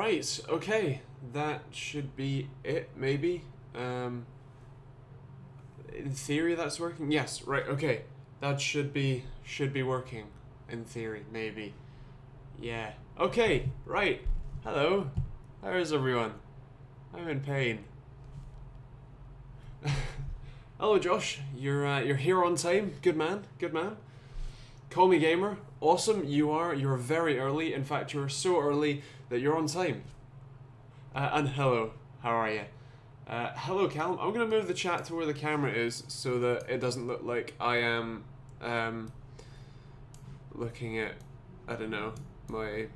Right, okay. That should be it, maybe. In theory that's working? Yes, right, okay. That should be working. In theory, maybe. Yeah. Okay, right. Hello. How is everyone? I'm in pain. Hello Josh, you're here on time. Good man, good man. Call me gamer. Awesome, you're very early. In fact, you're so early that you're on time. And hello, how are you? Hello Callum, I'm gonna move the chat to where the camera is so that it doesn't look like I am looking at, I don't know, my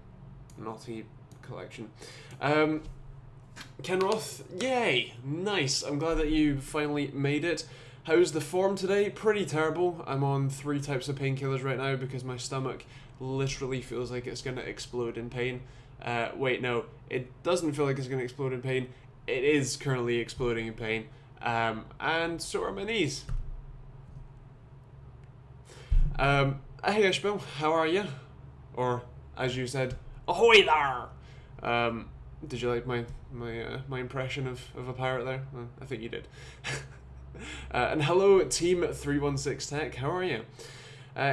naughty collection. Ken Roth, yay! Nice, I'm glad that you finally made it. How's the form today? Pretty terrible. I'm on 3 types of painkillers right now because my stomach literally feels like it's gonna explode in pain. Wait, no, it doesn't feel like it's gonna explode in pain. It is currently exploding in pain. And so are my knees. Hey Ishbel, how are you? Or, as you said, ahoy there! Did you like my impression of a pirate there? Well, I think you did. And hello, Team 316 Tech. How are you?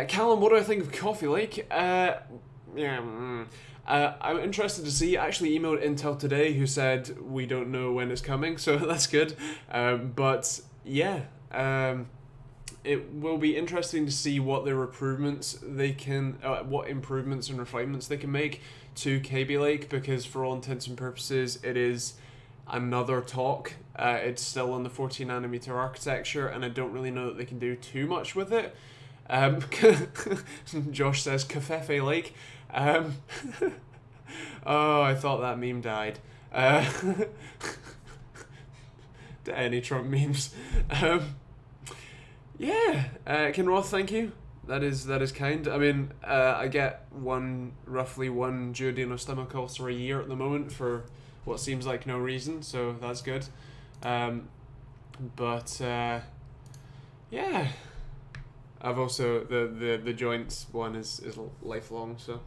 Callum, what do I think of Coffee Lake? I'm interested to see. I actually emailed Intel today, who said we don't know when it's coming, so that's good. But yeah, it will be interesting to see what their improvements they can, what improvements and refinements they can make to KB Lake, because for all intents and purposes, it is another talk. It's still on the 14nm architecture, and I don't really know that they can do too much with it. Josh says Cafefe Lake. Oh, I thought that meme died. Any Trump memes. Yeah, Ken Roth, thank you. That is kind. I mean, I get roughly one duodenal stomach ulcer a year at the moment for what seems like no reason, so that's good. But yeah, I've also the joints one is lifelong, so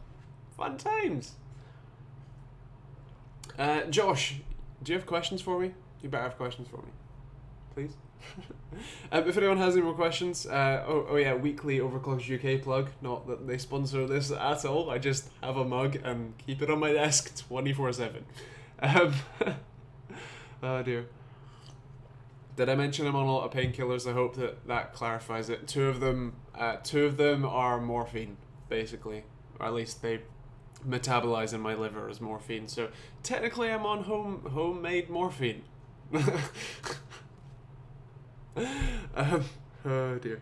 fun times. Josh, do you have questions for me? You better have questions for me, please. If anyone has any more questions, oh yeah, weekly Overclocked UK plug. Not that they sponsor this at all. I just have a mug and keep it on my desk 24/7. Oh dear. Did I mention I'm on a lot of painkillers? I hope that clarifies it. Two of them are morphine, basically, or at least they metabolize in my liver as morphine. So technically, I'm on homemade morphine. Oh dear.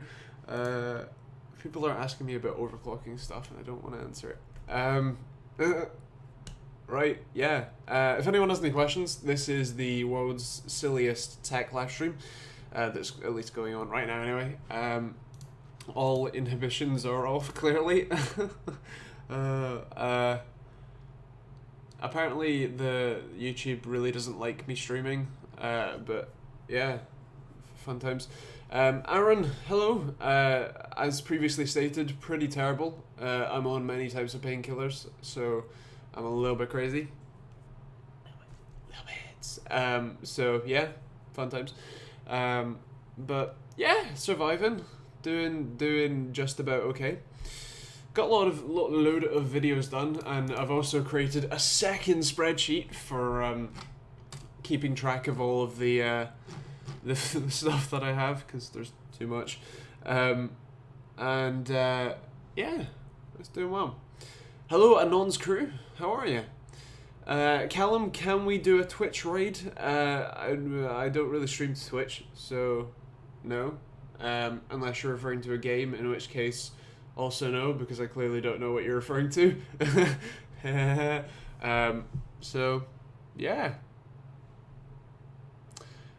People are asking me about overclocking stuff, and I don't want to answer it. Right, yeah. If anyone has any questions, this is the world's silliest tech live stream that's at least going on right now anyway. All inhibitions are off, clearly. Apparently the YouTube really doesn't like me streaming, but yeah, fun times. Aaron, hello. As previously stated, pretty terrible. I'm on many types of painkillers, so I'm a little bit crazy. So yeah, fun times. But yeah, surviving, doing just about okay. Got a load of videos done, and I've also created a second spreadsheet for keeping track of all of the stuff that I have, because there's too much. Yeah, it's doing well. Hello, Anon's crew. How are you? Callum, can we do a Twitch raid? I don't really stream to Twitch, so no. Unless you're referring to a game, in which case, also no, because I clearly don't know what you're referring to. So, yeah.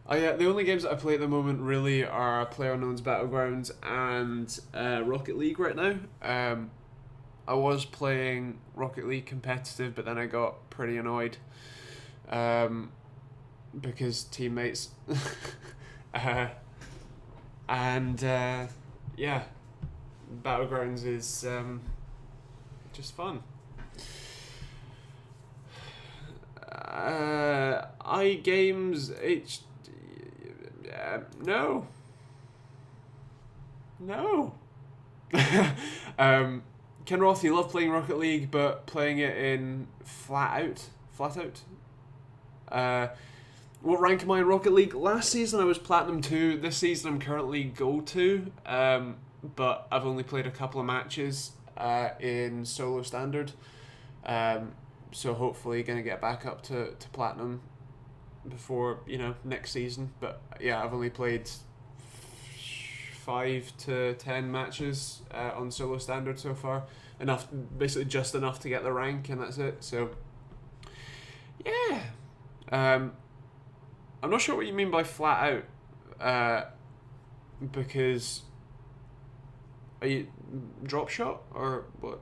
The only games that I play at the moment really are PlayerUnknown's Battlegrounds and Rocket League right now. I was playing Rocket League competitive, but then I got pretty annoyed because teammates. Yeah, Battlegrounds is just fun. My games, no. No. Ken Roth, you love playing Rocket League, but playing it in flat out. What rank am I in Rocket League? Last season I was Platinum 2. This season I'm currently Gold 2. But I've only played a couple of matches in solo standard. So hopefully going to get back up to Platinum before, next season. But yeah, I've only played 5 to 10 matches on solo standard so far. Basically just enough to get the rank, and that's it. So yeah. I'm not sure what you mean by flat out, because are you drop shot or what?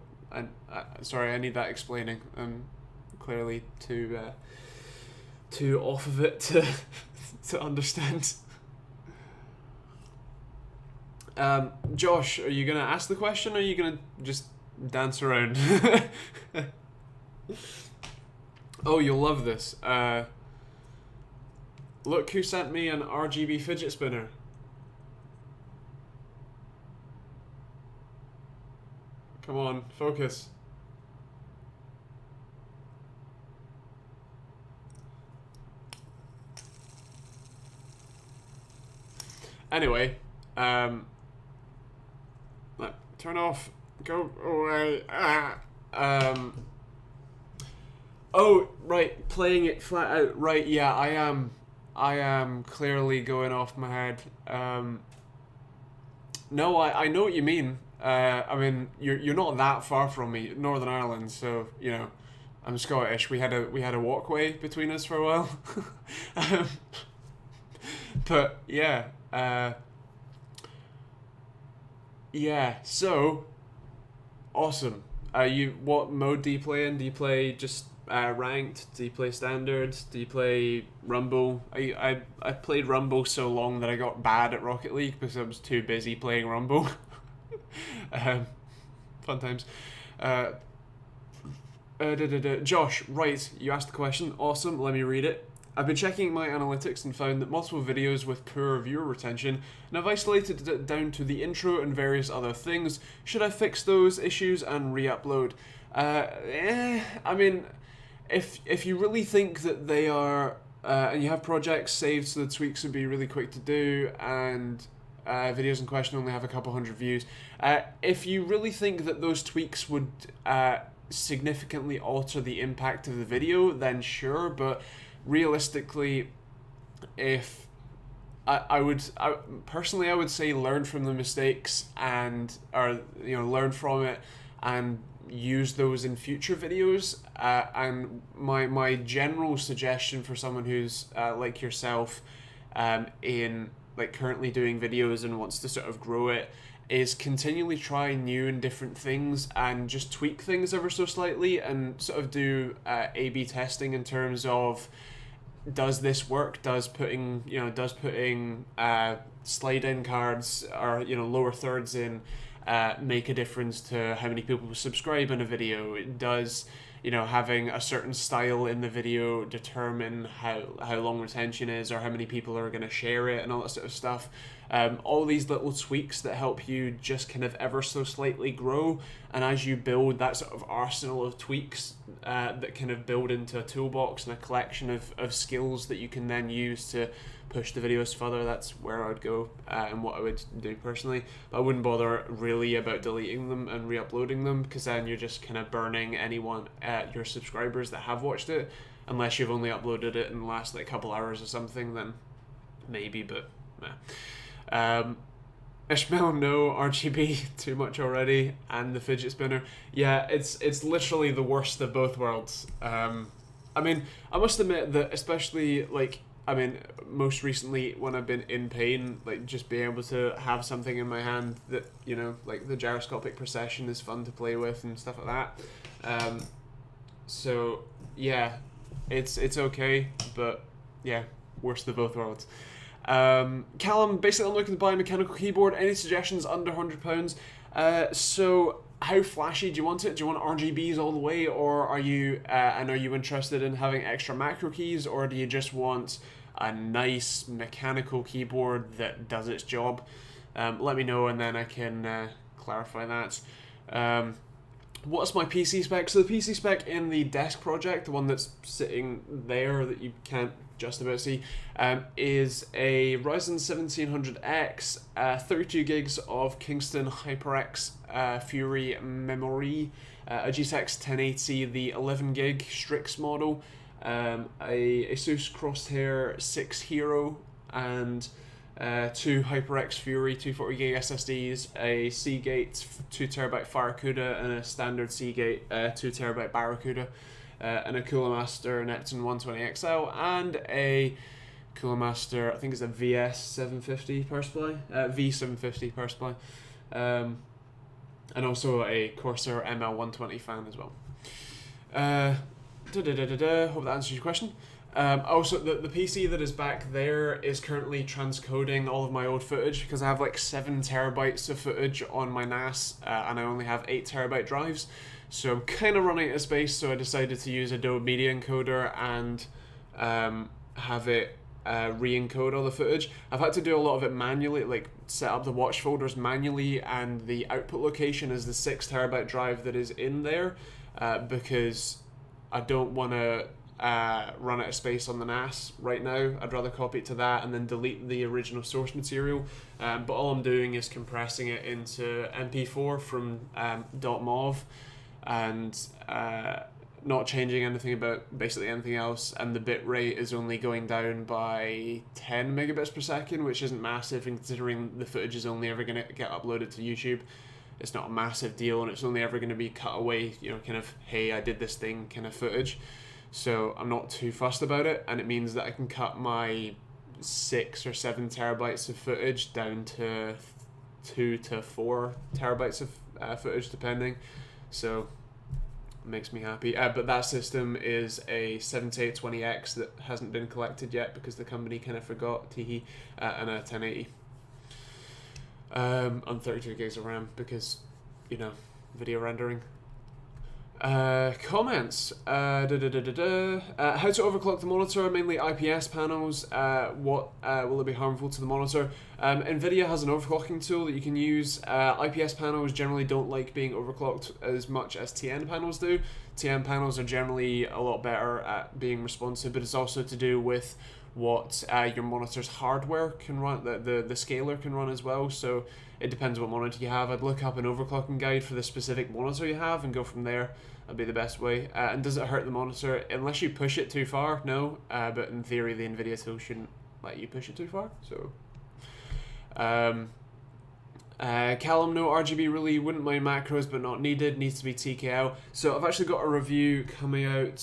Sorry, I need that explaining. I'm clearly too off of it to understand. Josh, are you gonna ask the question, or are you gonna just dance around? Oh, you'll love this. Look who sent me an RGB fidget spinner. Come on, focus. Anyway, turn off. Go away. Oh, right, playing it flat out. Right, yeah, I am clearly going off my head. No, I know what you mean. I mean, you're not that far from me, Northern Ireland. So I'm Scottish. We had a walkway between us for a while. But yeah, yeah. So awesome. What mode do you play in? Do you play just ranked? Do you play standard? Do you play Rumble? I played Rumble so long that I got bad at Rocket League because I was too busy playing Rumble. Fun times. Josh, right, you asked the question. Awesome, let me read it. I've been checking my analytics and found that multiple videos with poor viewer retention, and I've isolated it down to the intro and various other things. Should I fix those issues and re-upload? I mean, if you really think that they are, and you have projects saved so the tweaks would be really quick to do, and videos in question only have a couple hundred views, if you really think that those tweaks would significantly alter the impact of the video, then sure, but realistically, if I would say learn from the mistakes or learn from it and use those in future videos. And my general suggestion for someone who's like yourself, in like currently doing videos and wants to sort of grow it, is continually try new and different things and just tweak things ever so slightly and sort of do A/B testing in terms of, does this work? Does putting slide-in cards or lower thirds in make a difference to how many people subscribe in a video? Does having a certain style in the video determine how long retention is, or how many people are going to share it, and all that sort of stuff? All these little tweaks that help you just kind of ever so slightly grow, and as you build that sort of arsenal of tweaks that kind of build into a toolbox and a collection of skills that you can then use to push the videos further, that's where I would go and what I would do personally. But I wouldn't bother really about deleting them and re-uploading them, because then you're just kind of burning anyone, your subscribers that have watched it, unless you've only uploaded it in the last like couple hours or something, then maybe, but nah. Ishmael, no, RGB, too much already, and the fidget spinner. Yeah, it's literally the worst of both worlds. I mean, I must admit that especially, most recently when I've been in pain, just being able to have something in my hand that, like the gyroscopic procession is fun to play with and stuff like that. So, yeah, it's okay, but, yeah, worst of both worlds. Callum, basically I'm looking to buy a mechanical keyboard. Any suggestions under £100? So how flashy do you want it? Do you want RGBs all the way, or are you and are you interested in having extra macro keys, or do you just want a nice mechanical keyboard that does its job? Let me know, and then I can clarify that. What's my PC spec? So the PC spec in the desk project, the one that's sitting there that you can't just about see, is a Ryzen 1700X, 32 gigs of Kingston HyperX Fury memory, a GTX 1080, the 11 gig Strix model, a Asus Crosshair 6 Hero, and two HyperX Fury 240 gig SSDs, a Seagate 2TB Firecuda, and a standard Seagate 2TB Barracuda, and a Cooler Master Neptune 120XL, and a Cooler Master, I think it's a VS750 power supply, V750 power supply, and also a Corsair ML120 fan as well. Hope that answers your question. Also, the PC that is back there is currently transcoding all of my old footage because I have like 7 terabytes of footage on my NAS, and I only have 8 terabyte drives, so I'm kind of running out of space. So I decided to use Adobe Media Encoder and have it re-encode all the footage. I've had to do a lot of it manually, like set up the watch folders manually, and the output location is the 6 terabyte drive that is in there, because I don't want to run out of space on the NAS right now. I'd rather copy it to that and then delete the original source material. But all I'm doing is compressing it into MP4 from .mov, and not changing anything about basically anything else. And the bit rate is only going down by 10 megabits per second, which isn't massive, and considering the footage is only ever going to get uploaded to YouTube, it's not a massive deal, and it's only ever going to be cut away, you know, kind of, hey, I did this thing kind of footage. So I'm not too fussed about it, and it means that I can cut my 6 or 7 terabytes of footage down to 2 to 4 terabytes of footage, depending. So it makes me happy. But that system is a 7820X that hasn't been collected yet because the company kind of forgot, teehee, and a 1080. On 32 gigs of RAM because, you know, video rendering. Comments. How to overclock the monitor, mainly IPS panels. What will it be harmful to the monitor? NVIDIA has an overclocking tool that you can use. IPS panels generally don't like being overclocked as much as TN panels do. TN panels are generally a lot better at being responsive, but it's also to do with what your monitor's hardware can run, the scaler can run as well. So it depends what monitor you have. I'd look up an overclocking guide for the specific monitor you have and go from there. That'd be the best way. And does it hurt the monitor? Unless you push it too far, no. But in theory, the NVIDIA tool shouldn't let you push it too far. So, Callum, no RGB really, wouldn't mind macros, but not needed. Needs to be TKL. So I've actually got a review coming out.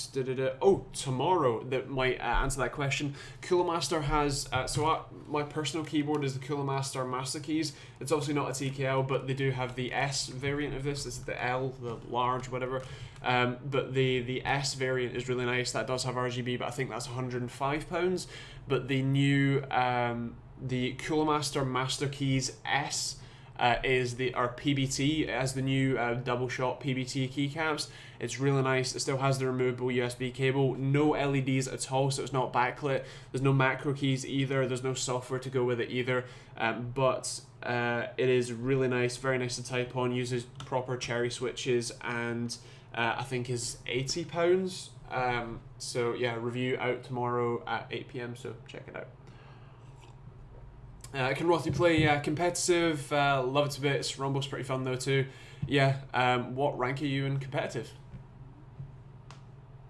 Tomorrow that might answer that question. Cooler Master has my personal keyboard is the Cooler Master Master Keys. It's obviously not a TKL, but they do have the S variant of this. This is the L, the large, whatever. But the S variant is really nice. That does have RGB, but I think that's £105. But the new the Cooler Master Master Keys S is PBT as the new double shot PBT keycaps. It's really nice. It still has the removable USB cable, no LEDs at all, so it's not backlit. There's no macro keys either. There's no software to go with it either. But it is really nice, very nice to type on. Uses proper cherry switches, and I think is £80. So yeah, review out tomorrow at 8 PM. So check it out. Can Rothy play competitive? Love it to bits. Rumble's pretty fun though too. Yeah. What rank are you in competitive?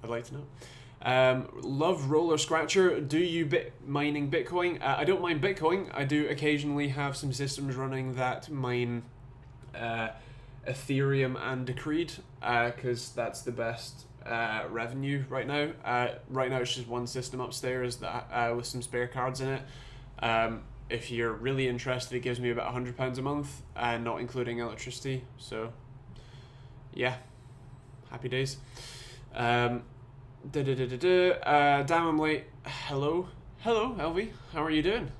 I'd like to know. Love Roller Scratcher. Do you mining Bitcoin? I don't mine Bitcoin. I do occasionally have some systems running that mine Ethereum and Decreed, because that's the best revenue right now. Right now it's just one system upstairs that with some spare cards in it. If you're really interested, it gives me about £100 a month, not including electricity. So, yeah, happy days. Damn, I'm late. Hello, LV. How are you doing?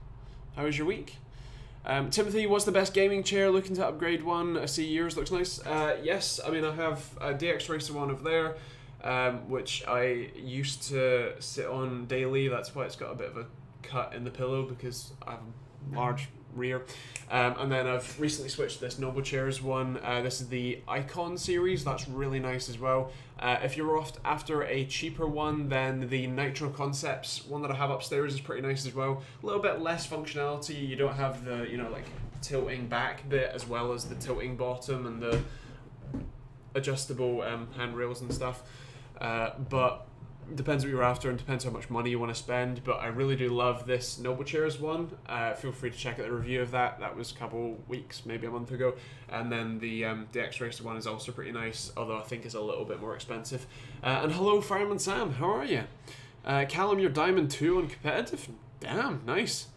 How was your week? Timothy, what's the best gaming chair? Looking to upgrade one. I see yours looks nice. Yes, I mean I have a DX Racer one over there, which I used to sit on daily. That's why it's got a bit of a cut in the pillow, because I have a large rear. And then I've recently switched to this Noble Chairs one. This is the Icon series. That's really nice as well. If you're after a cheaper one, then the Nitro Concepts one that I have upstairs is pretty nice as well. A little bit less functionality. You don't have the, you know, like tilting back bit, as well as the tilting bottom and the adjustable handrails and stuff. But depends what you're after and depends how much money you want to spend, but I really do love this Noble Chairs one. Feel free to check out the review of that. That was a couple weeks, maybe a month ago. And then the DX Racer one is also pretty nice, although I think it's a little bit more expensive. And hello, Fireman Sam, how are you? Callum, you're Diamond 2 on competitive? Damn, nice.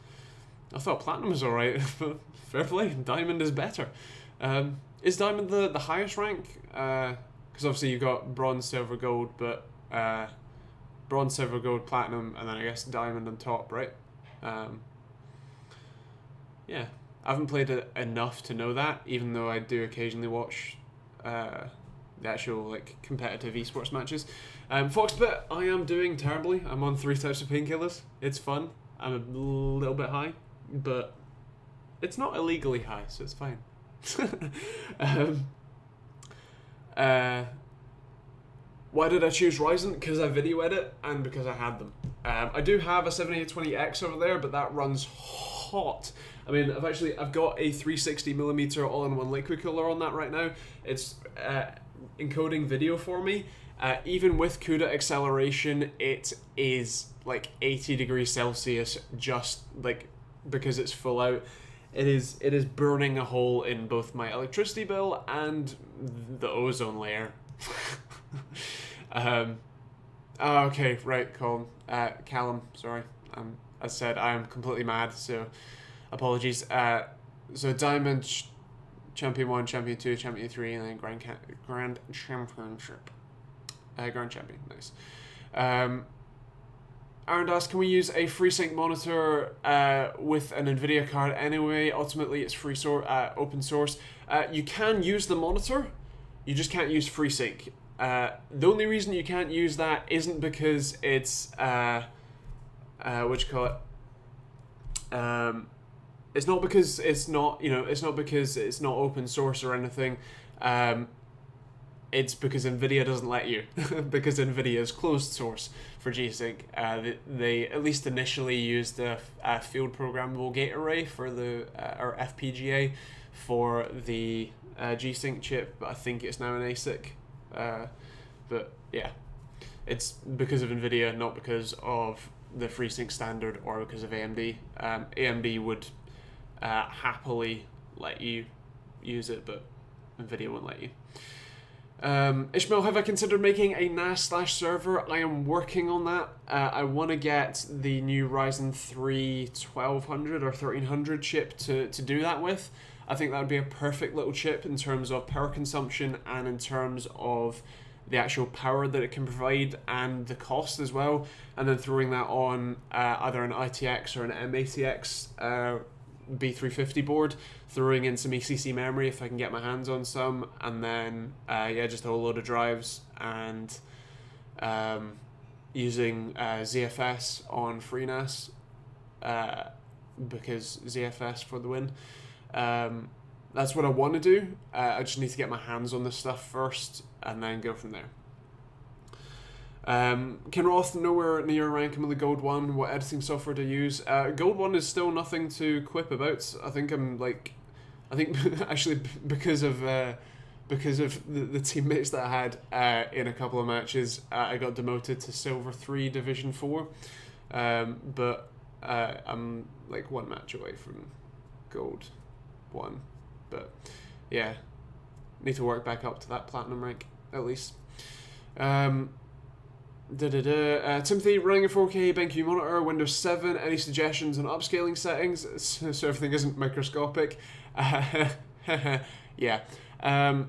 I thought Platinum was alright, but fair play, Diamond is better. Is Diamond the highest rank? Because obviously you've got Bronze, Silver, Gold, but Bronze, Silver, Gold, Platinum, and then I guess Diamond on top, right? Yeah, I haven't played it enough to know that, even though I do occasionally watch the actual like competitive esports matches. Foxbit, I am doing terribly. I'm on 3 types of painkillers. It's fun. I'm a little bit high, but it's not illegally high, so it's fine. Why did I choose Ryzen? Because I video edit and because I had them. I do have a 7820X over there, but that runs hot. I mean, I've got a 360mm all-in-one liquid cooler on that right now. It's encoding video for me. Even with CUDA acceleration, it is like 80 degrees Celsius, just like because it's full out. It is burning a hole in both my electricity bill and the ozone layer. Okay, right, Colin. Callum, sorry. As said, I am completely mad, so apologies. So Diamond, Champion 1, Champion 2, Champion 3, and then Grand Championship. Grand Champion, nice. Aaron asks, can we use a FreeSync monitor with an NVIDIA card anyway? Ultimately, it's open source. You can use the monitor, you just can't use FreeSync. The only reason you can't use that isn't because it's it's not because it's not, it's not because it's not open source or anything. It's because NVIDIA doesn't let you, because NVIDIA is closed source for G-Sync. They at least initially used the field programmable gate array for the or FPGA for the G-Sync chip, but I think it's now an ASIC. But yeah, it's because of NVIDIA, not because of the FreeSync standard or because of AMD. AMD would happily let you use it, but NVIDIA won't let you. Ishmael, have I considered making a NAS/server? I am working on that. I want to get the new Ryzen 3 1200 or 1300 chip to do that with. I think that would be a perfect little chip in terms of power consumption and in terms of the actual power that it can provide and the cost as well. And then throwing that on either an ITX or an M80X B350 board, throwing in some ECC memory if I can get my hands on some, and then just a whole load of drives, and using ZFS on FreeNAS because ZFS for the win. That's what I want to do. I just need to get my hands on this stuff first and then go from there. Ken Roth, nowhere near ranking on the Gold 1. What editing software to use? Gold 1 is still nothing to quip about. I think actually because of the teammates that I had in a couple of matches, I got demoted to Silver 3 Division 4. But I'm like one match away from Gold 1. But yeah, need to work back up to that Platinum rank at least. Timothy, running a 4K BenQ monitor, Windows 7, any suggestions on upscaling settings so everything isn't microscopic? Yeah.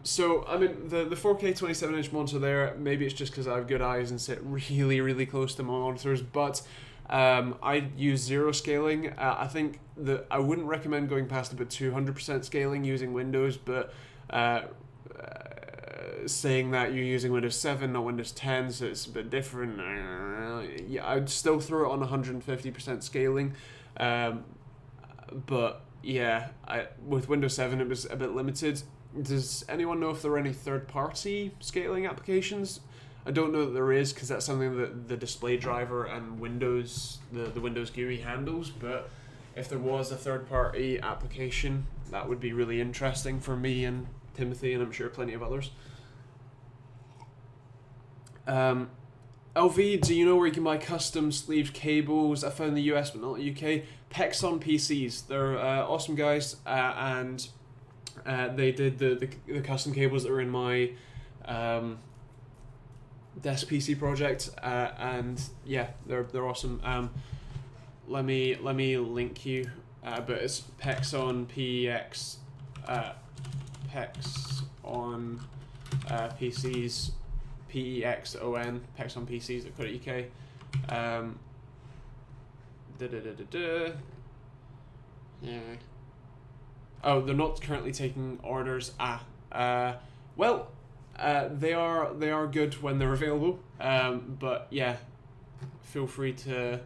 So, I mean, the 4K 27-inch monitor there, maybe it's just because I have good eyes and sit really, really close to my monitors, but I use 0 scaling. I think that I wouldn't recommend going past about 200% scaling using Windows, but saying that you're using Windows 7, not Windows 10, so it's a bit different. Yeah, I'd still throw it on 150% scaling, but yeah, with Windows 7 it was a bit limited. Does anyone know if there are any third-party scaling applications? I don't know that there is, because that's something that the display driver and Windows, the Windows GUI handles, but if there was a third-party application, that would be really interesting for me and Timothy, and I'm sure plenty of others. LV, do you know where you can buy custom sleeved cables? I found in the US but not the UK. Pexon PCs. They're awesome guys, and they did the custom cables that were in my desk PC project, and yeah, they're awesome. Let me link you, but it's Pexon PEX, Pexon PCs. PEXON, Pexon PCs.co.uk. Yeah. Oh, they're not currently taking orders. Well, they are good when they're available. But yeah, feel free to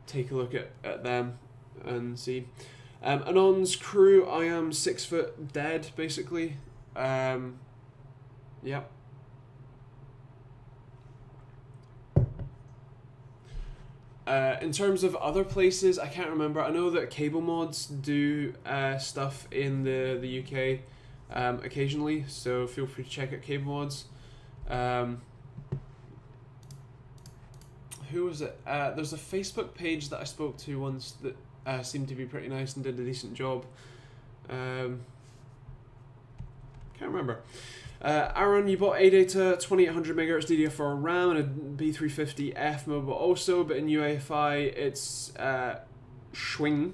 take a look at them and see. Anon's crew, I am 6 foot dead, basically. Yeah. In terms of other places, I can't remember. I know that Cable Mods do stuff in the UK occasionally, so feel free to check out Cable Mods. Who was it? There's a Facebook page that I spoke to once that seemed to be pretty nice and did a decent job. Can't remember. Aaron, you bought ADATA 2800 MHz DDR4 RAM and a B350F mobile also, but in UEFI it's Schwing.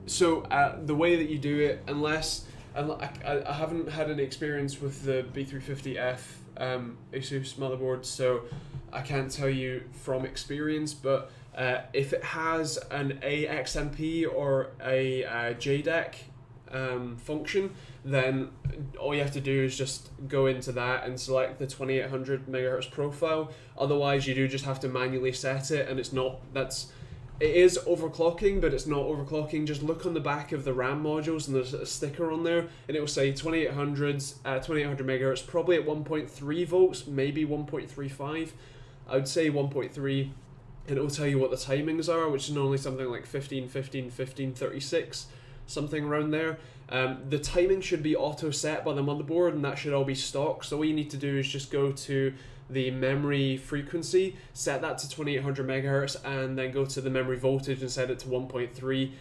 So the way that you do it, unless I haven't had any experience with the B350F Asus motherboard, so I can't tell you from experience, but if it has an AXMP or a JDEC function, then all you have to do is just go into that and select the 2800 MHz profile. Otherwise, you do just have to manually set it, and it is overclocking, but it's not overclocking. Just look on the back of the RAM modules, and there's a sticker on there, and it will say 2800 MHz, probably at 1.3 volts, maybe 1.35. I would say 1.3, and it will tell you what the timings are, which is normally something like 15, 15, 15, 36. Something around there. The timing should be auto set by the motherboard, and that should all be stock. So all you need to do is just go to the memory frequency, set that to 2800 MHz, and then go to the memory voltage and set it to 1.3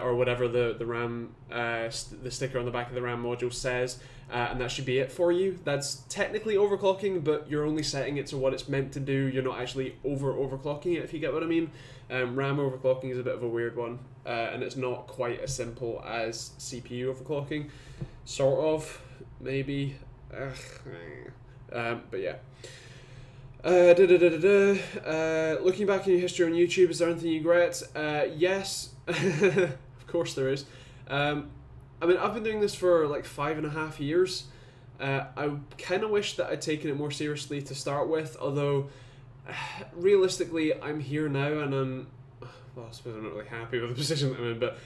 or whatever the RAM, the sticker on the back of the RAM module says, and that should be it for you. That's technically overclocking, but you're only setting it to what it's meant to do. You're not actually overclocking it, if you get what I mean. RAM overclocking is a bit of a weird one, and it's not quite as simple as CPU overclocking, sort of, maybe. But yeah. Looking back in your history on YouTube, is there anything you regret? Yes, of course there is. I mean, I've been doing this for like 5.5 years. I kind of wish that I'd taken it more seriously to start with, although realistically I'm here now, and well, I suppose I'm not really happy with the position that I'm in, but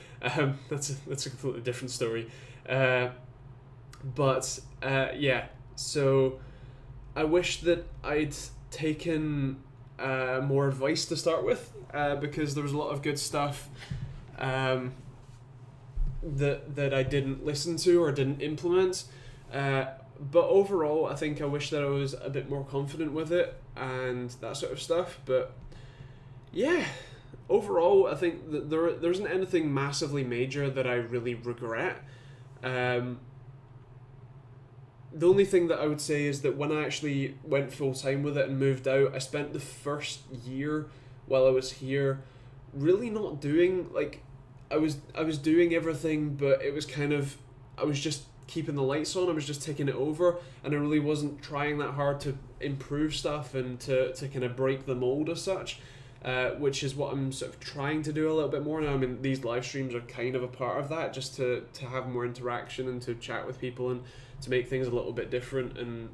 that's a completely different story. But yeah, so I wish that I'd taken more advice to start with, because there was a lot of good stuff that I didn't listen to or didn't implement. But overall, I think I wish that I was a bit more confident with it and that sort of stuff. But yeah, overall, I think that there isn't anything massively major that I really regret. The only thing that I would say is that when I actually went full time with it and moved out, I spent the first year while I was here really not doing, like, I was doing everything, but it was kind of, I was just keeping the lights on, I was just taking it over, and I really wasn't trying that hard to improve stuff and to kind of break the mold as such, which is what I'm sort of trying to do a little bit more now. I mean, these live streams are kind of a part of that, just to have more interaction and to chat with people and to make things a little bit different and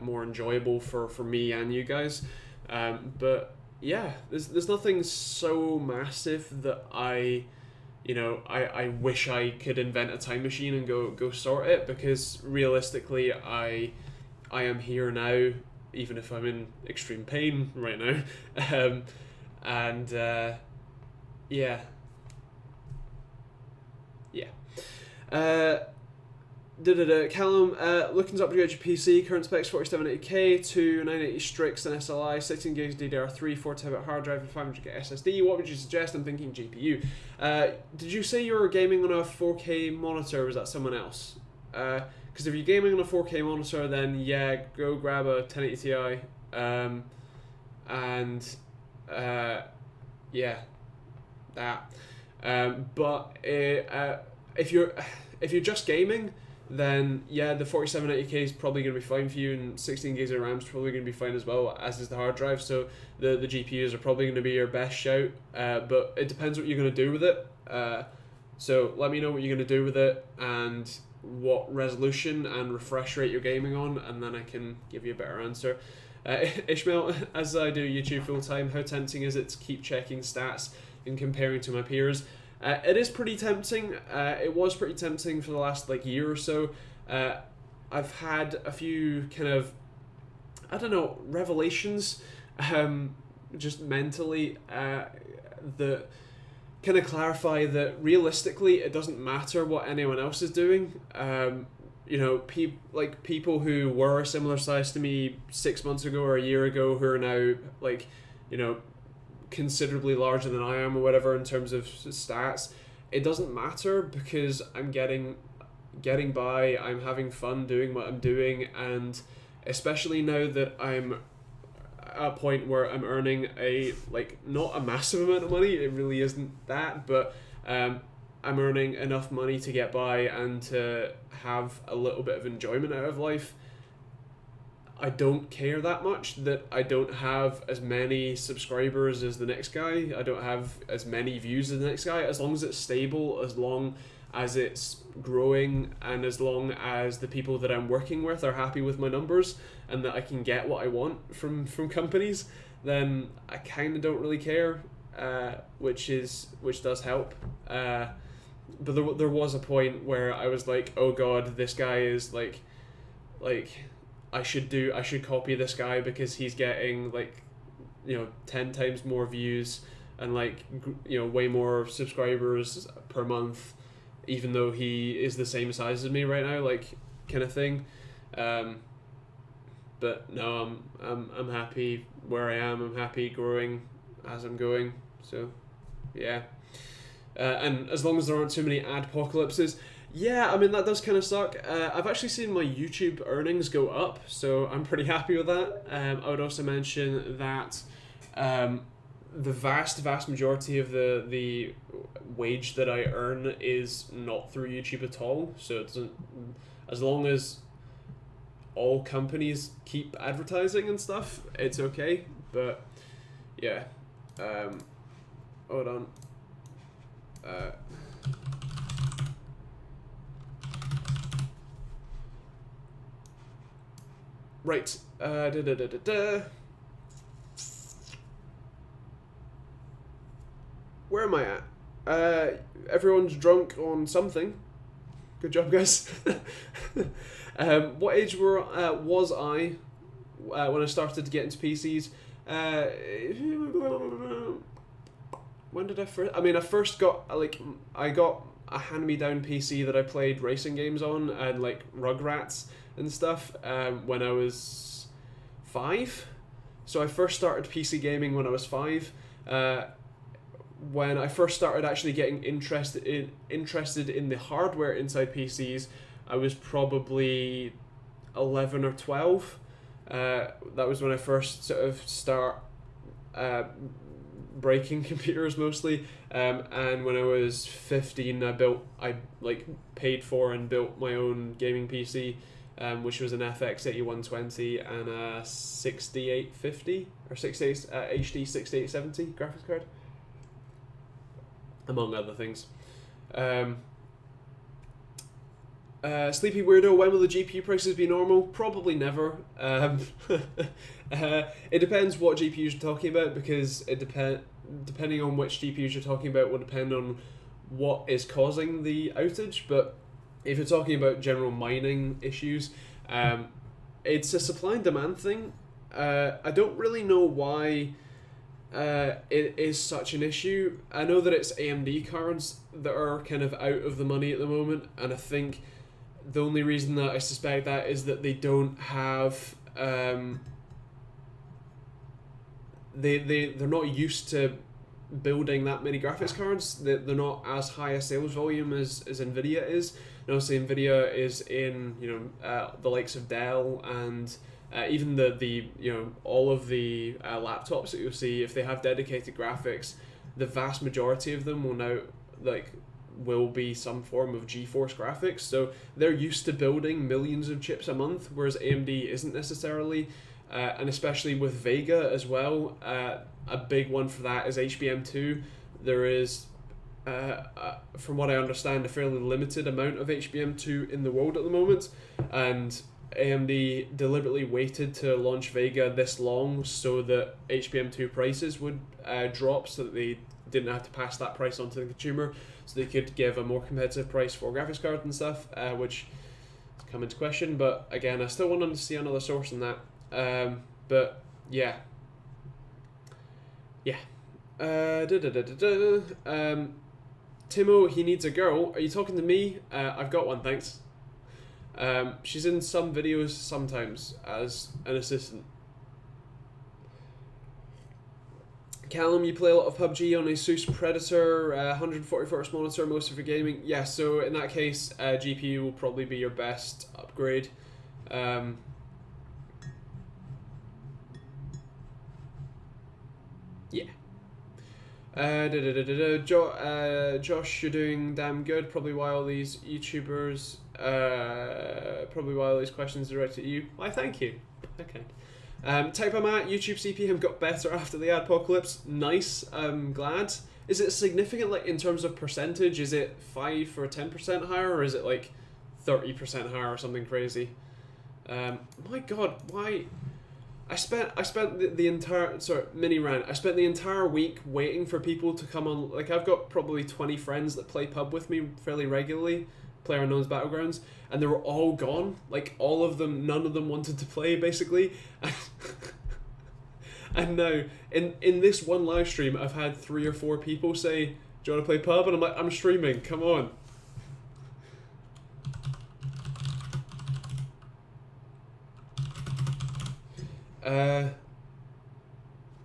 more enjoyable for me and you guys. But yeah, there's nothing so massive that I wish I could invent a time machine and go sort it, because realistically I am here now, even if I'm in extreme pain right now. Yeah. Callum, looking to upgrade your PC, current specs 4780K to 980 Strix and SLI, 16 gigs DDR3, 4TB hard drive and 500GB SSD. What would you suggest? I'm thinking GPU. Did you say you were gaming on a 4K monitor, or was that someone else? Because if you're gaming on a 4K monitor, then yeah, go grab a 1080 Ti. Yeah, that. But if you're just gaming, then yeah, the 4780K is probably going to be fine for you, and 16 gigs of RAM is probably going to be fine as well, as is the hard drive. So the GPUs are probably going to be your best shout, but it depends what you're going to do with it. So let me know what you're going to do with it and what resolution and refresh rate you're gaming on, and then I can give you a better answer. Ishmael, as I do YouTube full time, how tempting is it to keep checking stats and comparing to my peers? It is pretty tempting. It was pretty tempting for the last year or so. I've had a few kind of, I don't know, revelations, just mentally, that kind of clarify that realistically it doesn't matter what anyone else is doing. People who were a similar size to me 6 months ago or a year ago, who are now considerably larger than I am or whatever in terms of stats, it doesn't matter, because I'm getting by, I'm having fun doing what I'm doing, and especially now that I'm at a point where I'm earning not a massive amount of money, it really isn't that, but I'm earning enough money to get by and to have a little bit of enjoyment out of life. I don't care that much that I don't have as many subscribers as the next guy. I don't have as many views as the next guy. As long as it's stable, as long as it's growing, and as long as the people that I'm working with are happy with my numbers and that I can get what I want from companies, then I kind of don't really care, which does help. But there was a point where I was like, oh god, this guy is like I should copy this guy because he's getting 10 times more views and way more subscribers per month, even though he is the same size as me right now, kind of thing. But no, I'm happy where I am. I'm happy growing as I'm going. So yeah, and as long as there aren't too many adpocalypses. Yeah, I mean, that does kind of suck. I've actually seen my YouTube earnings go up, so I'm pretty happy with that. I would also mention that the vast majority of the wage that I earn is not through YouTube at all. So it doesn't, as long as all companies keep advertising and stuff, it's okay. But yeah, hold on. Right. Where am I at? Everyone's drunk on something. Good job, guys. What age was I when I started to get into PCs? When did I first? I mean, I first got I got a hand-me-down PC that I played racing games on, and Rugrats and stuff, when I was 5. So I first started PC gaming when I was 5. When I first started actually getting interested in the hardware inside PCs, I was probably 11 or 12. That was when I first sort of start breaking computers mostly. And when I was 15, I paid for and built my own gaming PC. which was an FX 8120 and a 6850 or 68 HD 6870 graphics card, among other things. Sleepy Weirdo, when will the GPU prices be normal? Probably never. It depends what GPUs you're talking about, because depending on which GPUs you're talking about will depend on what is causing the outage. But if you're talking about general mining issues, it's a supply and demand thing. I don't really know why it is such an issue. I know that it's AMD cards that are kind of out of the money at the moment, and I think the only reason that I suspect that is that they don't have they're not used to building that many graphics cards. They're not as high a sales volume as Nvidia is. And obviously Nvidia is in the likes of Dell and even the all of the laptops that you'll see, if they have dedicated graphics, the vast majority of them will be some form of GeForce graphics. So they're used to building millions of chips a month, whereas AMD isn't necessarily. And especially with Vega as well, a big one for that is HBM2. There is, from what I understand, a fairly limited amount of HBM2 in the world at the moment, and AMD deliberately waited to launch Vega this long so that HBM2 prices would drop, so that they didn't have to pass that price on to the consumer, so they could give a more competitive price for graphics cards and stuff, which has come into question. But again, I still want them to see another source in that. But yeah. Timo, he needs a girl. Are you talking to me? I've got one, thanks. She's in some videos sometimes as an assistant. Callum, you play a lot of PUBG on Asus Predator, 144Hz monitor, most of your gaming. Yeah, so in that case, GPU will probably be your best upgrade. Yeah. Josh, you're doing damn good. Probably why all these YouTubers, probably why all these questions are directed at you. Why, thank you. Okay. TechteamGB, YouTube CPM got better after the adpocalypse. Nice. I'm glad. Is it significant, like in terms of percentage? Is it 5 or 10% higher, or is it like 30% higher or something crazy? My God, why? I spent the entire mini rant. I spent the entire week waiting for people to come on. Like, I've got probably 20 friends that play pub with me fairly regularly, PlayerUnknown's Battlegrounds, and they were all gone. Like, all of them, none of them wanted to play, basically. And now, in this one live stream, I've had 3 or 4 people say, "Do you want to play pub?" And I'm like, "I'm streaming. Come on."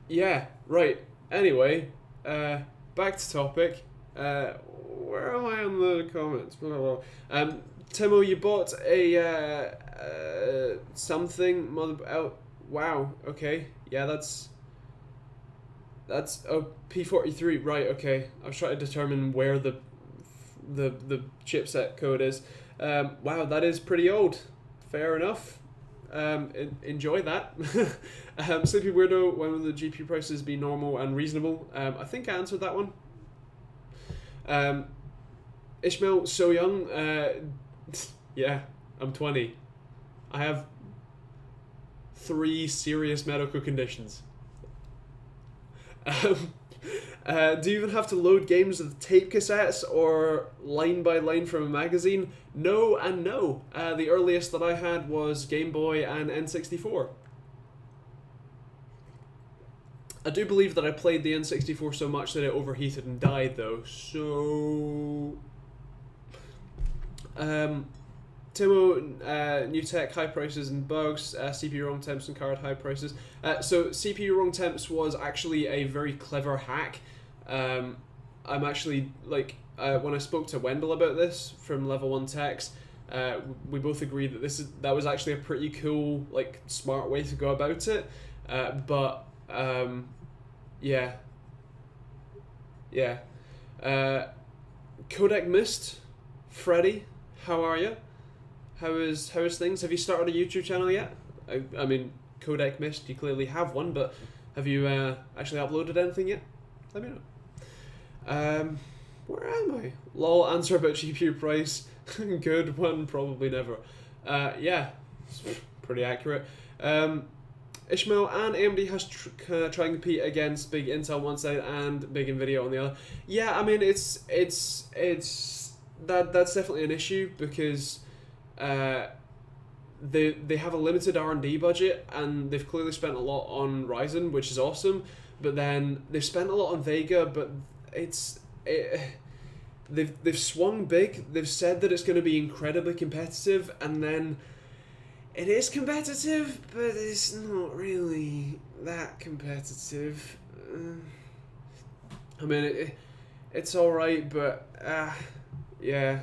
Yeah, right. Anyway, back to topic. Where am I on the comments? Timo, you bought a something mother out. Wow. Okay. Yeah, that's P43. Right. Okay. I was trying to determine where the chipset code is. Wow, that is pretty old. Fair enough. Enjoy that. Sleepy Weirdo, when will the GPU prices be normal and reasonable? I think I answered that one. Ishmael, so young. Yeah, I'm 20. I have 3 serious medical conditions. Do you even have to load games with tape cassettes or line by line from a magazine? No and no. The earliest that I had was Game Boy and N64. I do believe that I played the N64 so much that it overheated and died, though. So, Timo, new tech, high prices and bugs, CPU wrong temps and card high prices. So CPU wrong temps was actually a very clever hack. I'm actually, like, when I spoke to Wendell about this from Level 1 Techs, we both agreed that that was actually a pretty cool, like, smart way to go about it. Yeah. Codec Mist, Freddy, how are you? how is things? Have you started a YouTube channel yet? I mean, Codec Mist, you clearly have one, but have you actually uploaded anything yet? Let me know. Where am I? Lol, answer about GPU price. Good one, probably never. Yeah, it's pretty accurate. Ishmael and AMD has try and compete against big Intel on one side and big Nvidia on the other. Yeah, I mean that's definitely an issue because they have a limited R&D budget and they've clearly spent a lot on Ryzen, which is awesome. But then they've spent a lot on Vega, but they've swung big. They've said that it's going to be incredibly competitive, and then it is competitive, but it's not really that competitive. I mean, it's all right, but yeah.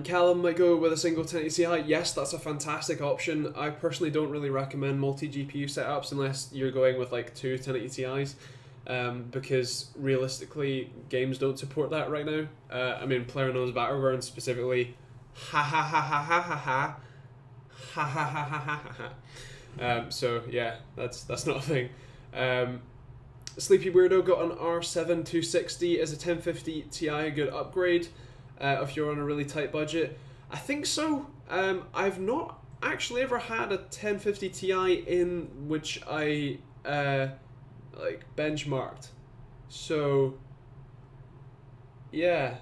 Callum might go with a single 1080 Ti. Yes, that's a fantastic option. I personally don't really recommend multi-GPU setups unless you're going with like two 1080 Ti's, because realistically, games don't support that right now. I mean, PlayerUnknown's Battlegrounds specifically, so yeah, that's not a thing. Sleepy Weirdo got an R7 260 as a 1050 Ti, a good upgrade. If you're on a really tight budget, I think so. I've not actually ever had a 1050 Ti in which I like benchmarked, so yeah,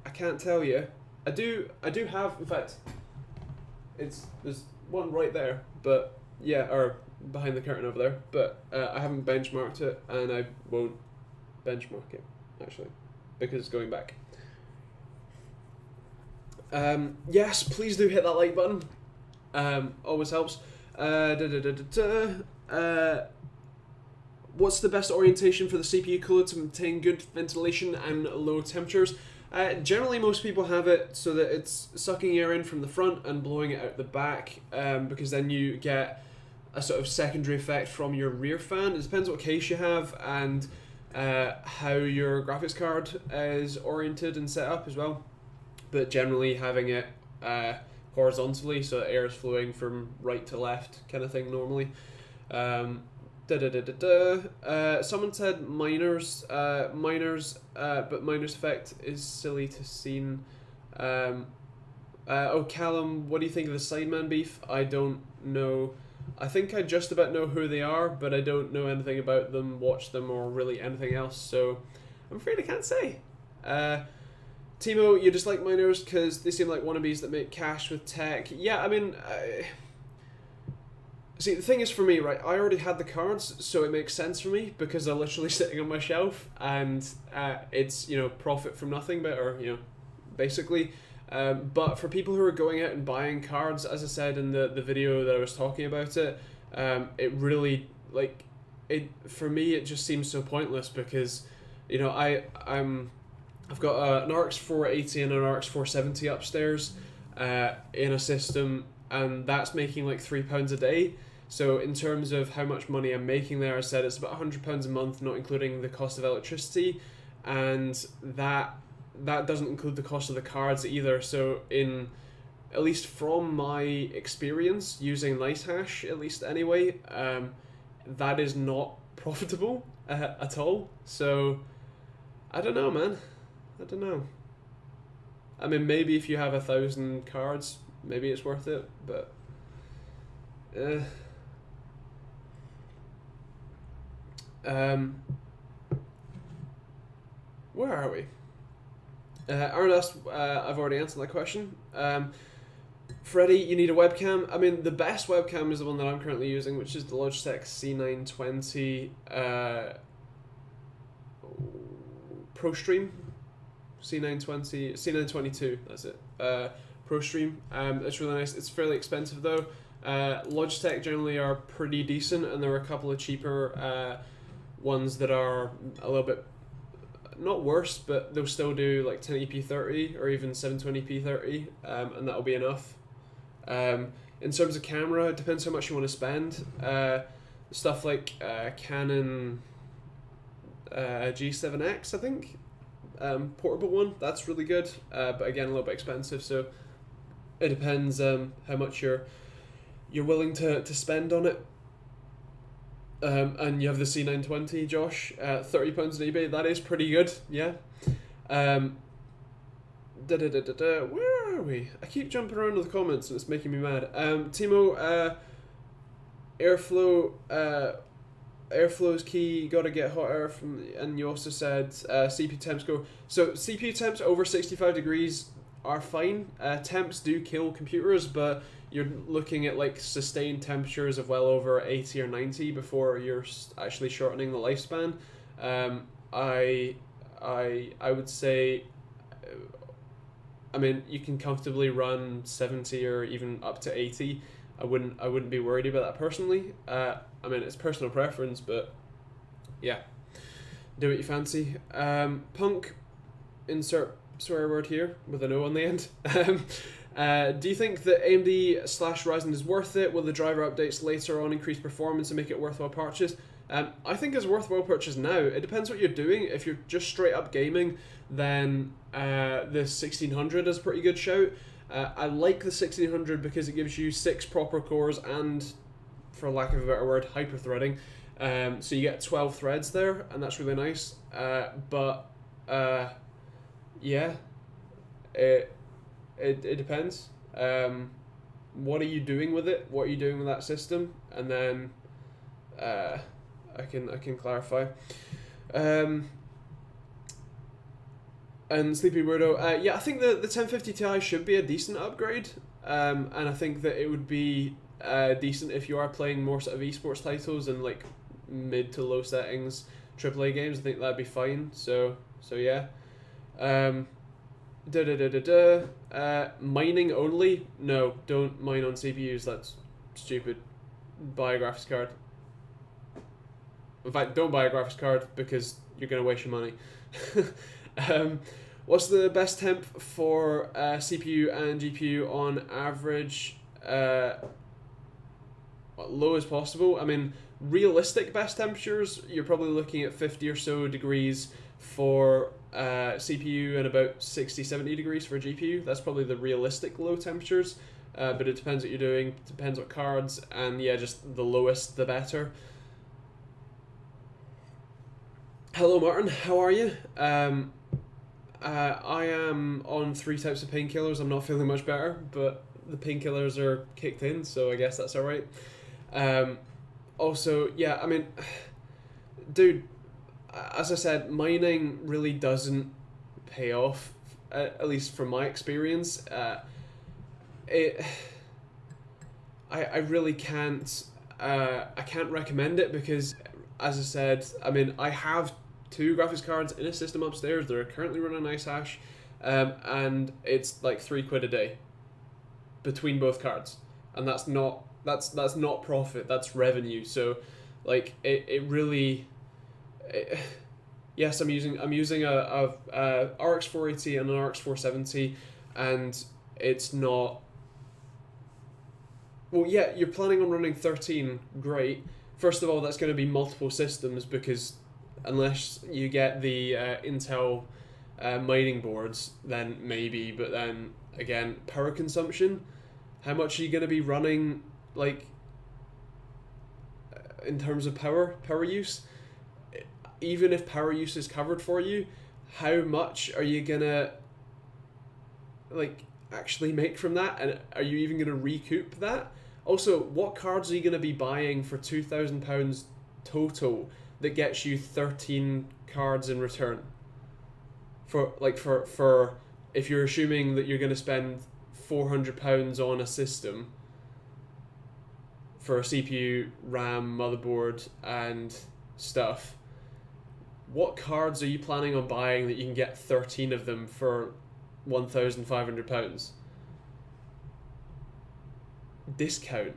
I can't tell you. I do have, in fact, there's one right there, but yeah, or behind the curtain over there, but I haven't benchmarked it, and I won't benchmark it actually because it's going back. Yes, please do hit that like button. Always helps. What's the best orientation for the CPU cooler to maintain good ventilation and low temperatures? Generally, most people have it so that it's sucking air in from the front and blowing it out the back, because then you get a sort of secondary effect from your rear fan. It depends what case you have and how your graphics card is oriented and set up as well. But generally having it horizontally, so air is flowing from right to left kind of thing normally. Someone said miners, but miners effect is silly to seen. Oh, Callum, what do you think of the Sideman beef? I don't know. I think I just about know who they are, but I don't know anything about them, watch them, or really anything else, so I'm afraid I can't say. Timo, you dislike miners because they seem like wannabes that make cash with tech. Yeah, I mean, see, the thing is for me, right, I already had the cards, so it makes sense for me because they're literally sitting on my shelf, and it's, you know, profit from nothing, but, or, you know, basically. But for people who are going out and buying cards, as I said in the video that I was talking about it, it really, like, for me, it just seems so pointless because, you know, I've got an RX 480 and an RX 470 upstairs in a system, and that's making like £3 a day. So in terms of how much money I'm making there, I said it's about £100 a month, not including the cost of electricity, and that doesn't include the cost of the cards either. So at least from my experience using NiceHash, at least anyway, that is not profitable at all. So I don't know, man. I don't know. I mean, maybe if you have 1,000 cards, maybe it's worth it, but where are we? Aaron asked, I've already answered that question. Freddie, you need a webcam. I mean, the best webcam is the one that I'm currently using, which is the Logitech C920 ProStream. C922, that's it. ProStream. It's really nice. It's fairly expensive though. Logitech generally are pretty decent, and there are a couple of cheaper ones that are a little bit not worse, but they'll still do like 1080p 30 or even 720p 30, and that'll be enough. In terms of camera, it depends how much you want to spend. Stuff like Canon G7X, I think. portable one. That's really good, but again a little bit expensive. So it depends how much you're willing to spend on it. And you have the C920, Josh, £30 on eBay. That is pretty good, yeah. Where are we? I keep jumping around with the comments and it's making me mad. Timo, airflow's key. Got to get hot air from. And you also said CPU temps go. So CPU temps over 65 degrees are fine. Temps do kill computers, but you're looking at like sustained temperatures of well over 80 or 90 before you're actually shortening the lifespan. I would say, I mean, you can comfortably run 70 or even up to 80. I wouldn't be worried about that personally. I mean, it's personal preference, but yeah, do what you fancy. Punk, insert swear word here with an O on the end. Do you think that AMD/Ryzen is worth it? Will the driver updates later on increase performance and make it worthwhile purchase? I think it's a worthwhile purchase now. It depends what you're doing. If you're just straight up gaming, then the 1600 is a pretty good shout. I like the 1600 because it gives you 6 proper cores and, for lack of a better word, hyper-threading. So you get 12 threads there, and that's really nice. Yeah, it depends. What are you doing with it? What are you doing with that system? And then I can clarify. And Sleepy Weirdo, yeah, I think the 1050 Ti should be a decent upgrade. And I think that it would be decent if you are playing more sort of esports titles and like mid to low settings AAA games. I think that'd be fine. So yeah. Mining only? No, don't mine on CPUs. That's stupid. Buy a graphics card. In fact, don't buy a graphics card because you're going to waste your money. What's the best temp for CPU and GPU on average? Low as possible. I mean, realistic best temperatures, you're probably looking at 50 or so degrees for CPU and about 60-70 degrees for GPU. That's probably the realistic low temperatures, but it depends what you're doing, depends what cards, and yeah, just the lowest the better. Hello Martin, how are you? I am on 3 types of painkillers. I'm not feeling much better, but the painkillers are kicked in, so I guess that's alright. Also, yeah, I mean, dude, as I said, mining really doesn't pay off, at least from my experience. I really can't, I can't recommend it because, as I said, I mean, I have 2 graphics cards in a system upstairs. They're currently running nice hash, and it's like £3 a day between both cards, and that's not profit, that's revenue. So like it really, yes, I'm using a RX 480 and an RX 470, and it's not, well, yeah, you're planning on running 13, great. First of all, that's going to be multiple systems because unless you get the Intel mining boards, then maybe, but then again, power consumption, how much are you going to be running, like, in terms of power use? Even if power use is covered for you, how much are you going to, like, actually make from that? And are you even going to recoup that? Also, what cards are you going to be buying for £2,000 total that gets you 13 cards in return? For if you're assuming that you're going to spend £400 on a system for a CPU, RAM, motherboard, and stuff, what cards are you planning on buying that you can get 13 of them for £1,500? Discount.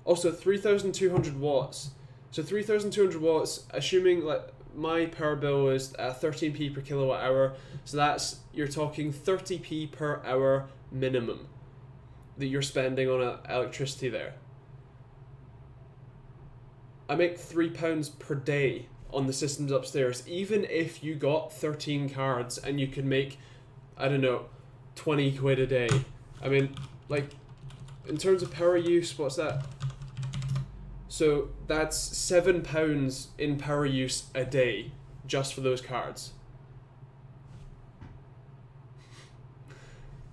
Also, 3,200 watts. So 3,200 watts, assuming like my power bill is 13p per kilowatt hour, so that's, you're talking 30p per hour minimum that you're spending on electricity there. I make £3 per day on the systems upstairs, even if you got 13 cards and you could make, I don't know, 20 quid a day. I mean, like, in terms of power use, what's that? So that's £7 in power use a day just for those cards.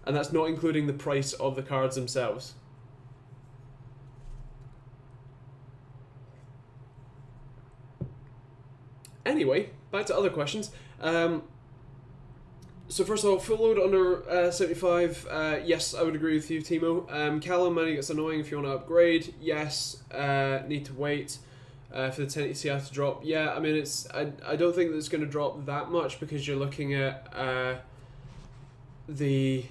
And that's not including the price of the cards themselves. Anyway, back to other questions. So first of all, full load under 75, yes, I would agree with you, Timo. Callum, money gets annoying if you want to upgrade. Yes, need to wait for the 1080 to drop. Yeah, I mean, I don't think that it's going to drop that much because you're looking at the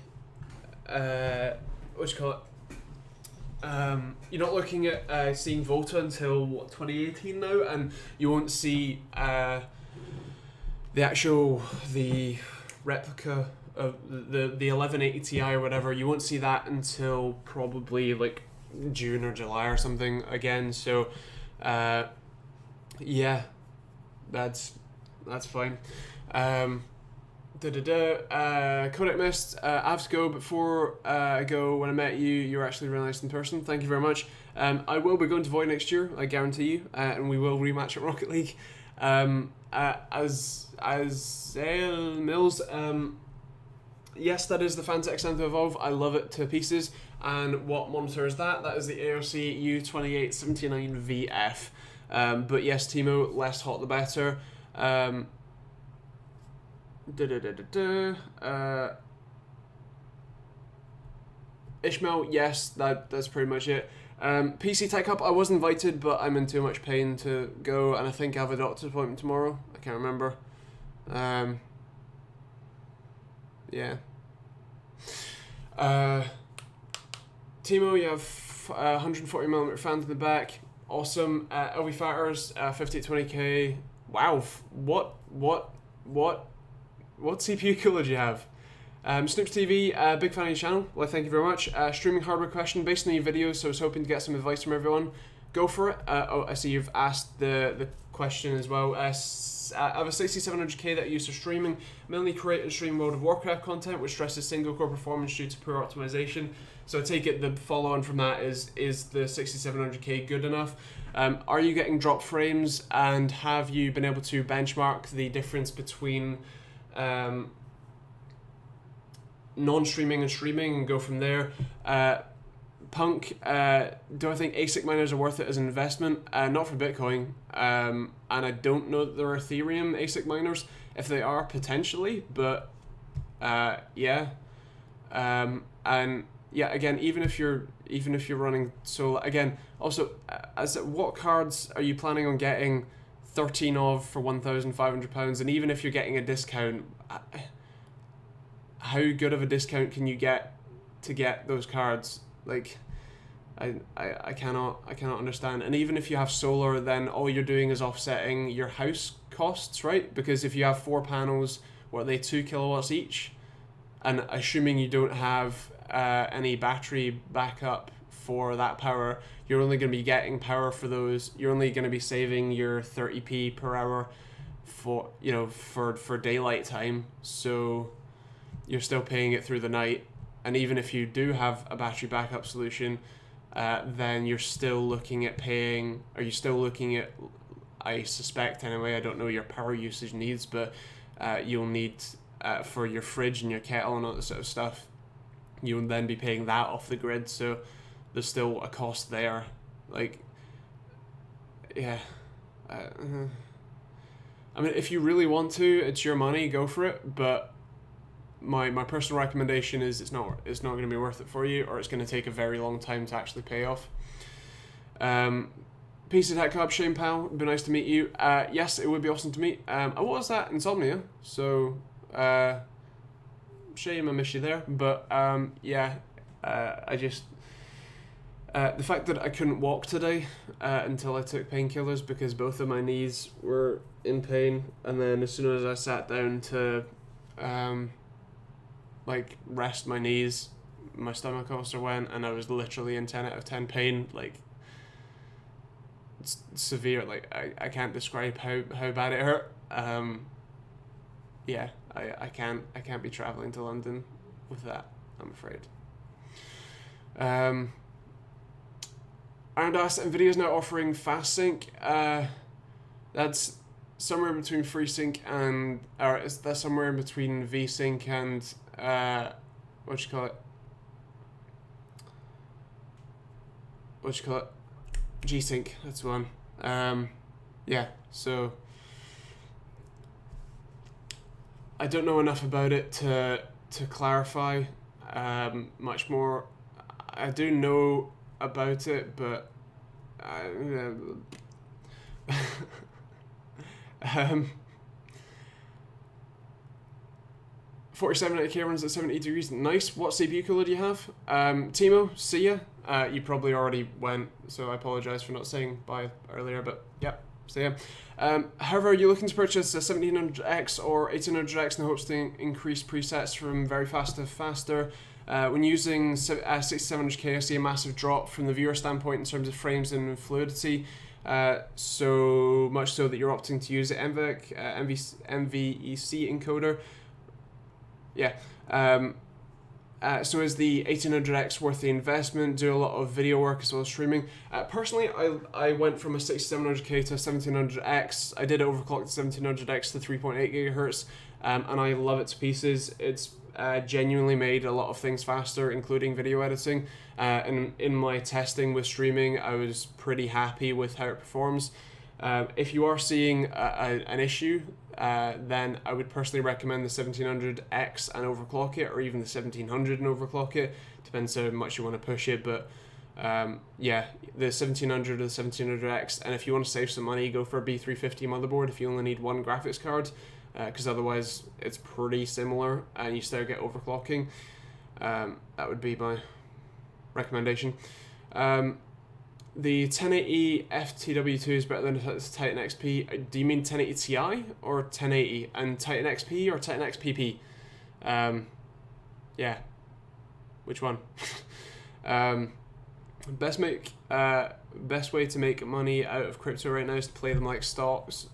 what do you call it? You're not looking at seeing Volta until what, 2018 now, and you won't see the replica of the 1180 Ti or whatever. You won't see that until probably like June or July or something again. So yeah, that's fine. Kodak Mist, I have to go. Before I go, when I met you, you were actually really nice in person. Thank you very much. I will be going to Void next year, I guarantee you, and we will rematch at Rocket League. As Mills, yes, that is the Fantech Center Evolve. I love it to pieces. And what monitor is that? That is the AOC U2879VF. But yes, Timo, less hot the better. Ishmael, yes, that's pretty much it. PC Tech Hub, I was invited, but I'm in too much pain to go, and I think I have a doctor's appointment tomorrow. I can't remember. Yeah. Timo, you have 140mm fans in the back. Awesome. LV Fighters, 5820K. Wow. What CPU cooler do you have? Snoops TV, big fan of your channel. Well, thank you very much. Streaming hardware question based on your videos, so I was hoping to get some advice from everyone. Go for it. Oh, I see you've asked the question as well. I have a 6700K that I use for streaming. Mainly create and stream World of Warcraft content, which stresses single core performance due to poor optimization. So I take it the follow on from that is the 6700K good enough? Are you getting drop frames, and have you been able to benchmark the difference between non-streaming and streaming and go from there? Punk, do I think ASIC miners are worth it as an investment? Not for Bitcoin, and I don't know that there are Ethereum ASIC miners. If they are, potentially, but yeah, and yeah, again, even if you're running Solar, again, also, what cards are you planning on getting 13 of for £1,500? And even if you're getting a discount, how good of a discount can you get to get those cards? Like, I cannot understand. And even if you have solar, then all you're doing is offsetting your house costs, right? Because if you have 4 panels, what are they, 2 kilowatts each? And assuming you don't have any battery backup for that power, you're only going to be getting power for those. You're only going to be saving your 30p per hour for daylight time. So you're still paying it through the night. And even if you do have a battery backup solution, then you're still looking at paying, or you're still looking at, I suspect anyway, I don't know your power usage needs, but you'll need for your fridge and your kettle and all that sort of stuff, you'll then be paying that off the grid. So there's still a cost there. Like, yeah. I mean, if you really want to, it's your money, go for it, but my personal recommendation is it's not going to be worth it for you, or it's going to take a very long time to actually pay off. PC Tech Hub, Shane Powell, it'd be nice to meet you. Yes, it would be awesome to meet. What was that? Insomnia. So, shame I miss you there, but yeah, I just the fact that I couldn't walk today until I took painkillers because both of my knees were in pain, and then as soon as I sat down to like rest my knees, my stomach also went, and I was literally in 10 out of 10 pain. Like, severe. Like I can't describe how bad it hurt. Yeah, I can't be traveling to London with that, I'm afraid. Iron Dust, Nvidia's now offering fast sync. That's somewhere between FreeSync and, or that's somewhere in between VSync and what you call it? G-Sync. That's one. Yeah. So I don't know enough about it to clarify much more. I do know about it, but 4780K runs at 70 degrees. Nice. What CPU cooler do you have? Timo, see ya. You probably already went, so I apologize for not saying bye earlier, but yep, see ya. However, are you looking to purchase a 1700X or 1800X in the hopes to increase presets from very fast to faster? When using 6700K, I see a massive drop from the viewer standpoint in terms of frames and fluidity. So much so that you're opting to use the MVEC encoder. Yeah. So is the 1800X worth the investment? Do a lot of video work as well as streaming. Personally, I went from a 6700K to a 1700X. I did overclock the 1700X to 3.8 gigahertz, and I love it to pieces. It's genuinely made a lot of things faster, including video editing. And in my testing with streaming, I was pretty happy with how it performs. If you are seeing an issue, then I would personally recommend the 1700X and overclock it, or even the 1700 and overclock it. Depends how much you want to push it, but yeah, the 1700 or the 1700X. And if you want to save some money, go for a B350 motherboard if you only need one graphics card, because otherwise it's pretty similar and you still get overclocking. That would be my recommendation. The 1080 FTW2 is better than the Titan XP. Do you mean 1080 Ti or 1080? And Titan XP or Titan XPP? Yeah. Which one? Best way to make money out of crypto right now is to play them like stocks.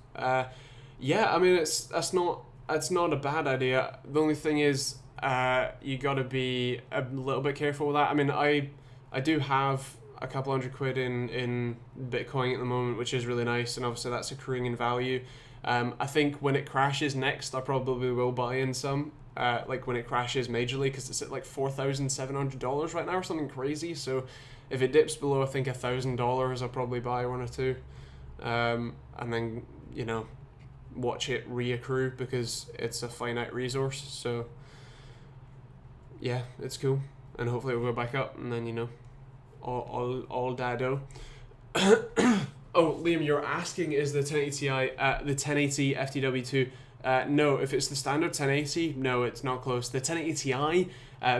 Yeah, I mean it's not a bad idea. The only thing is you got to be a little bit careful with that. I mean I do have a couple £100 in Bitcoin at the moment, which is really nice, and obviously that's accruing in value. I think when it crashes next, I probably will buy in some, like when it crashes majorly, because it's at like $4,700 right now or something crazy. So if it dips below, I think $1,000, I'll probably buy one or two, and then, you know, watch it reaccrue because it's a finite resource. So yeah, it's cool, and hopefully it'll go back up, and then, you know, all dado. Oh, Liam, you're asking, is the 1080 Ti, the 1080 FTW2? No, if it's the standard 1080, no, it's not close. The 1080 Ti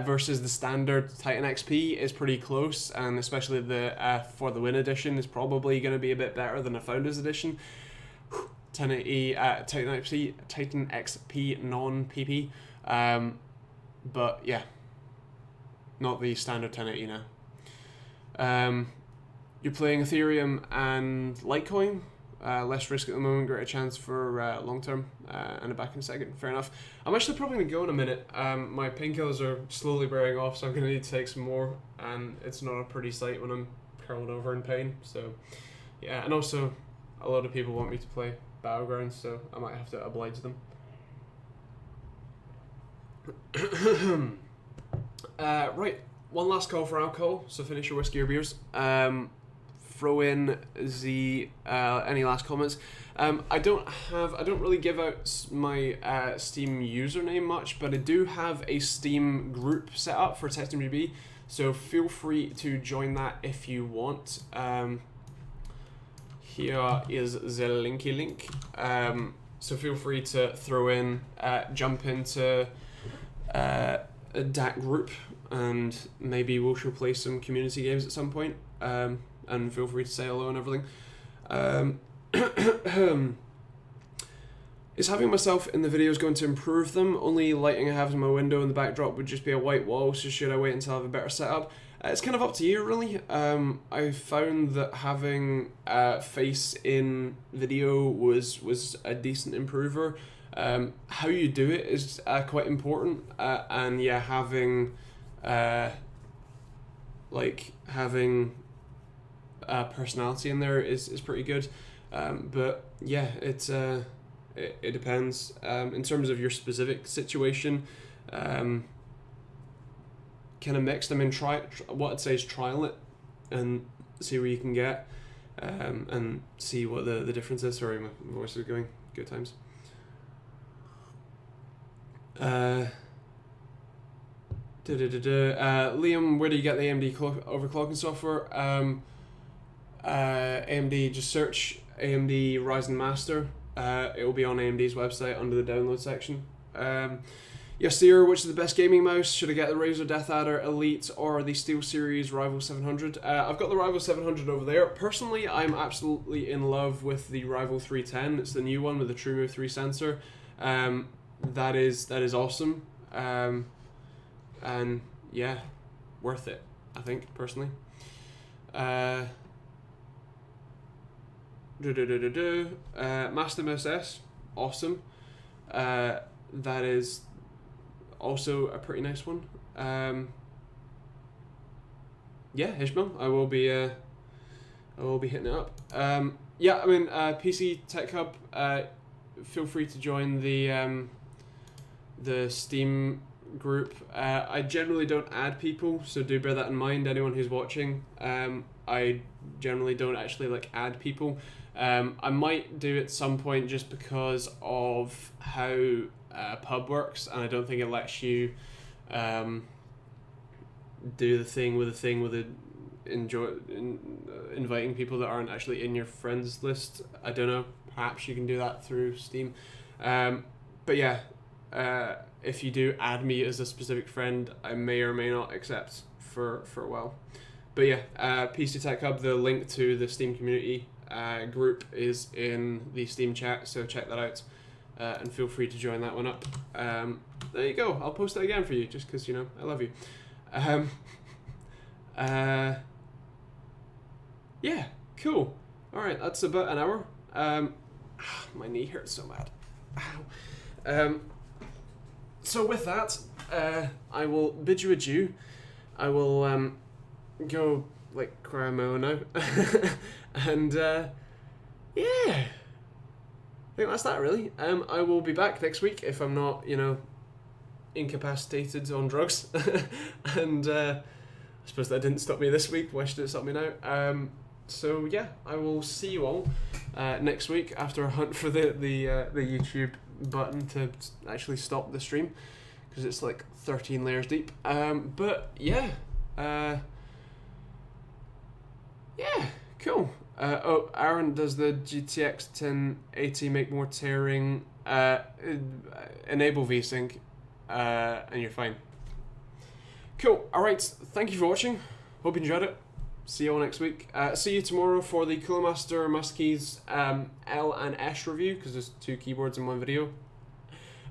versus the standard Titan XP is pretty close, and especially the for the Win edition is probably going to be a bit better than a Founders edition. 1080 Titan XP non-PP, but yeah, not the standard 1080 now. You're playing Ethereum and Litecoin, less risk at the moment, greater chance for long term, and a back in a second. Fair enough. I'm actually probably going to go in a minute. My painkillers are slowly wearing off, so I'm going to need to take some more, and it's not a pretty sight when I'm curled over in pain. So yeah, and also a lot of people want me to play Battlegrounds, so I might have to oblige them. Right. One last call for alcohol, so finish your whiskey or beers. Throw in the any last comments. I don't really give out my Steam username much, but I do have a Steam group set up for TechteamGB, so feel free to join that if you want. Here is the linky link. So feel free to throw in, jump into that group, and maybe we'll play some community games at some point. And feel free to say hello and everything. Is having myself in the videos going to improve them? Only lighting I have in my window in the backdrop would just be a white wall, so should I wait until I have a better setup? It's kind of up to you, really. I found that having face in video was a decent improver. How you do it is quite important, and yeah, having personality in there is pretty good. But yeah, it depends. In terms of your specific situation, kind of mixed. I mean, what I'd say is trial it and see where you can get, and see what the difference is. Sorry, my voice is going. Good times. Liam, where do you get the AMD overclocking software? AMD, just search AMD Ryzen Master. It will be on AMD's website under the download section. Yasir, which is the best gaming mouse? Should I get the Razer Death Adder Elite or the SteelSeries Rival 700? I've got the Rival 700 over there. Personally, I'm absolutely in love with the Rival 310. It's the new one with the TrueMove 3 sensor. That is awesome. And yeah, worth it, I think, personally. Master SS, awesome. That is also a pretty nice one. Yeah, Ishmael, I will be hitting it up. Yeah, I mean, PC Tech Hub. Feel free to join the Steam group. I generally don't add people, so do bear that in mind. Anyone who's watching, I generally don't actually add people. I might do at some point just because of how pub works, and I don't think it lets you do the thing with inviting people that aren't actually in your friends list. I don't know. Perhaps you can do that through Steam. But yeah, if you do add me as a specific friend, I may or may not accept for a while. But yeah, PC Tech Hub, the link to the Steam community group is in the Steam chat, so check that out, and feel free to join that one up. There you go. I'll post it again for you, just because, I love you. Yeah, cool. All right, that's about an hour. My knee hurts so bad. Ow. So with that, I will bid you adieu. I will go cry on my own now. And yeah, I think that's that really. I will be back next week if I'm not, incapacitated on drugs. And I suppose that didn't stop me this week. Why should it stop me now? So yeah, I will see you all next week after a hunt for the YouTube button to actually stop the stream, because it's 13 layers deep. But yeah, yeah, cool. Oh, Aaron, does the GTX 1080 make more tearing? Enable VSync, and you're fine. Cool. All right. Thank you for watching. Hope you enjoyed it. See you all next week. See you tomorrow for the Cooler Master Master Keys L and S review, because there's 2 keyboards in one video.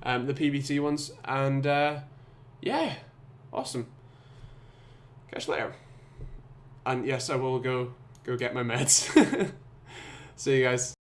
The PBT ones. And yeah, awesome. Catch you later. And yes, I will go get my meds. See you guys.